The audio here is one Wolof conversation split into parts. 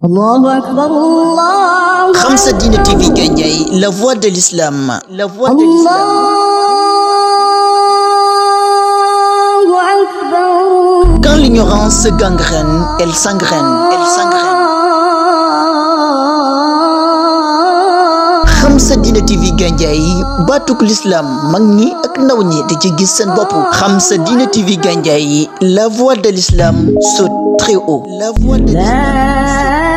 Allahu Akbar, Allahu Khamsa Dina TV Gandiaye, la voix de l'islam, la voix de l'islam. Allahu Akbar. Quand l'ignorance gangrène, elle s'engraine, elle s'engraine. Khamsa Dina TV Gandiaye, baatuk l'islam mag ñi ak ndaw ñi di ci gis seen bopp. Khamsa Dina TV Gandiaye, la voix de l'islam saute très haut. La voix de l'islam.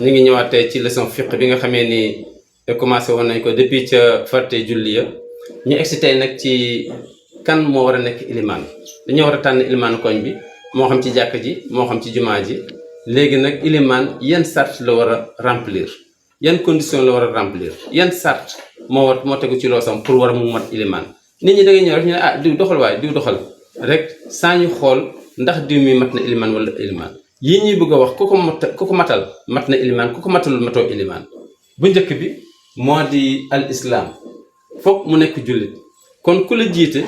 ñu ngi ñëwaat tey ci leçon fiqh bi nga xamee ni commencé woon nañ ko depuis ca farte julli ya ñu egsi tey nag ci kan moo war a nekk ilimaan dañoo war a tànn ilimaan koñ bi moo xam ci jàkk ji moo xam ci jumaa ji léegi nag ilimaan yan sart la war a remplir yan condition la war a remplir yan sart moo tegu ci loosam pour war a mu mat ilimaan nit ñi da ngay ñëw rek ñu ne diw doxal waaye diw doxal rek saa ñu xool ndax diw mi mat na ilimaan wala ilimaan yii ñuy bëgg a wax ku ko matal mat na ilimaan ku ko matalul matoo ilimaan bu njëkk bi moo di al islam foog mu nekk jullit kon ku la jiite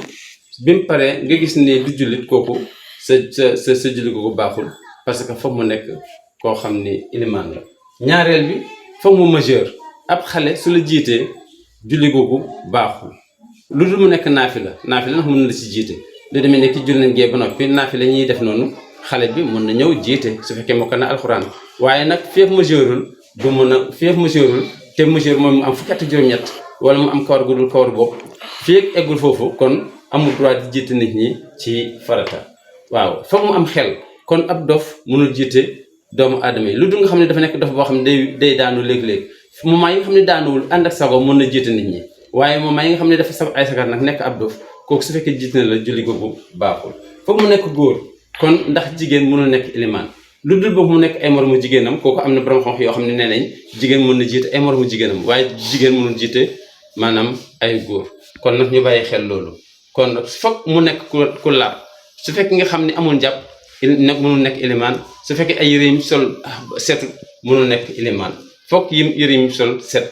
bi mu paree nga gis ne du jullit kooku sa jullit kooku baaxul parce que foog mu nekk koo xam ni ilimaan la ñaareel bi foog mu majeur ab xale su la jiitee julli googu baaxul lu dul mu nekk naafila ndax mën na la si jiite lu demee ne ki julli nañ gee ba noppi naafila ñuy def noonu xale bi mën na ñëw jiite su fekkee moo ko na alxuraan waaye nag feef majeurul du mën a feef majeurul te majeur moom mu am fukki at ak juróom-ñett wala mu am kawar gu dul kawar bopp feeg eggul foofu kon amul droit di jiite nit ñi ci farata waaw foog mu am xel kon ab dof mënul jiite doomu aadama yi lu dul nga xam ne dafa nekk dof boo xam ne day daanu léeg-léeg moment yi nga xam ne daanuwul ànd ak sago mën na jiite nit ñi waaye moment yi nga xam ne dafa sab ay sagar nag nekk ab dof kooku su fekkee jiite na la julli googu baaxul foog mu nekk góor kon ndax jigéen mënul nekk ilimaan lu dul boobu mu nekk ay moromu jigéenam kooku am na borom xam yoo xam ne nee nañ jigéen mën na jiite ay moromu jigéenam waaye jigéen mënul jiite maanaam ay góor kon nag ñu bàyyi xel loolu kon nag foog mu nekk ku laab su fekkee nga xam ne amul jàpp nag mënul nekk ilimaan su fekkee ay yëre yim sol setu mënul nekk ilimaan foog yëre yim sol set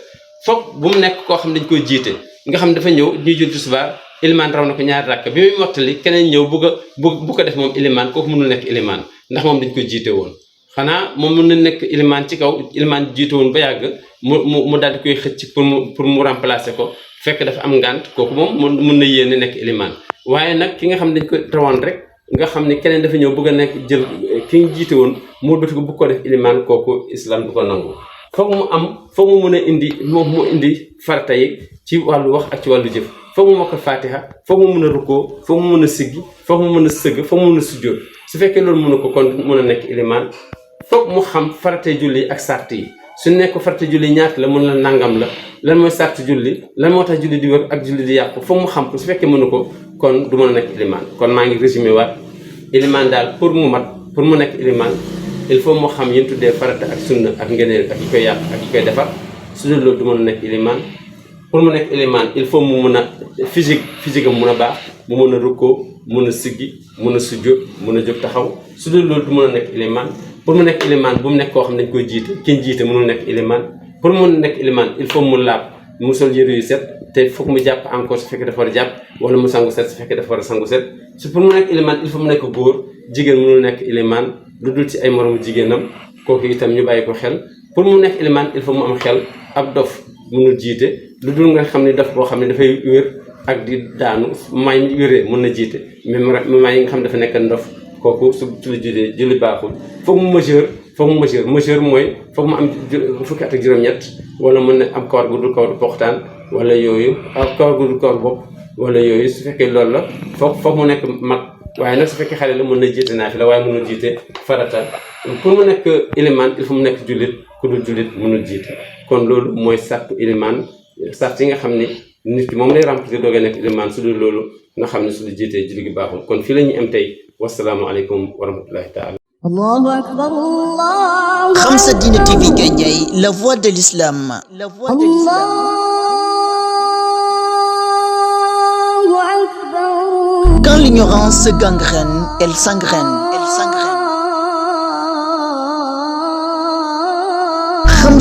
foog bu mu nekk koo xam ne dañ koy jiite nga xam ne dafa ñëw ñuy julli tisbaar ilimaan raw na ko ñaari rakk bi muy mottali keneen ñëw bu ko def moom ilimaan kooku mënul nekk ilimaan ndax moom dañ ko jiite woon xanaa moom mën na nekk ilimaan ci kaw ilimaan jiite woon ba yàgg mu daal di koy xëcc pour mu remplacer ko fekk dafa am ngànt kooku moom mën na yéene nekk ilimaan waaye nag ki nga xam ne dañ ko rawoon rek nga xam ne keneen dafa ñëw bëgg a nekk jël ki nga jiite woon mu bëtt ko bu ko def ilimaan kooku islam du ko nangu foog mu mën a indi farata yi ci wàllu wax ak ci wàllu jëf foog mu mokkal fatiha foog mu mën a rukkoo foog mu mën a siggi foog mu mën a sëgg foog mu mën a sujjóot su fekkee loolu mën a ko kon mën a nekk ilimaan foog mu xam faratay julli ak sart yi su nekk faratay julli ñaata la mën la nangam la lan mooy sart julli lan moo tax julli di wër ak julli di yàqu foog mu xam ko su fekkee mënu ko kon du mën a nekk ilimaan kon maa ngi résumé waat ilimaan daal pour mu nekk ilimaan il faut mu xam yéen tuddee farata ak sunna ak ngeneel ak yi koy yàq ak yi koy defar su dul loolu du mën a nekk ilimaan pour mu nekk ilimaan il faut mu mën a physique am mën a baax mu mën a rukkoo mën a siggi mën a sujjóot mën a jóg taxaw su dul loolu du mën a nekk ilimaan pour mu nekk ilimaan bu mu nekk koo xam ne dañ koy jiite ki ñu jiite mënul nekk ilimaan pour mu nekk ilimaan il faut mu laab mu sol yëre yu set te foog mu jàpp encore su fekkee dafa war a jàpp wala mu sangu set su fekkee dafa war a sangu set pour mu nekk ilimaan il faut mu nekk góor jigéen mënul nekk ilimaan lu dul ci ay moromu jigéenam kooku itam ñu bàyyi ko xel pour mu nekk ilimaan il faut mu am xel ab dof mënul jiite lu dul nga xam ne dof boo xam ne dafay wér ak di daanu may wéree mën na jiite mais may yi nga xam ne dafa nekk ndof kooku su la jiitee julli baaxul foog mu majeur mooy foog mu am fukki at ak juróom-ñett wala mën na am kawar gu dul kawar poxtaan wala yooyu ak kawar gu dul kawar bopp wala yooyu su fekkee loolu la foog mu nekk mag waaye nag su fekkee xale la mën na jiite naafila waaye mënul jiite farata pour mu nekk ilimaan il faut mu nekk jullit ku dul jullit mënul jiite kon loolu mooy sartu ilimaan sart yi nga xam ne nit ki moom lay remplir doogee nekk ilimaan su dul loolu nga xam ne su dul jiitee julli gi baaxul kon fii la ñuy am tey wasalaamu aleykum wa rahmatullahi taala. Allahu Akbar, Allahu Khamsa Dina TV Gandiaye, la voix de l'islam, la voix de l'islam. Allahu Akbar. Quand l'ignorance gangrène, elle s'engraine, elle s'engraine.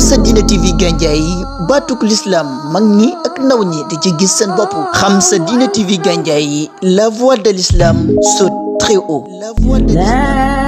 Xam sa Diine TV Gandiaye baatuk l'islam mag ñi ak ndaw ñi di ci gis seen bopp. Xam sa Diine TV Gandiaye la voix de l'islam saute très haut. La voix de l'islam.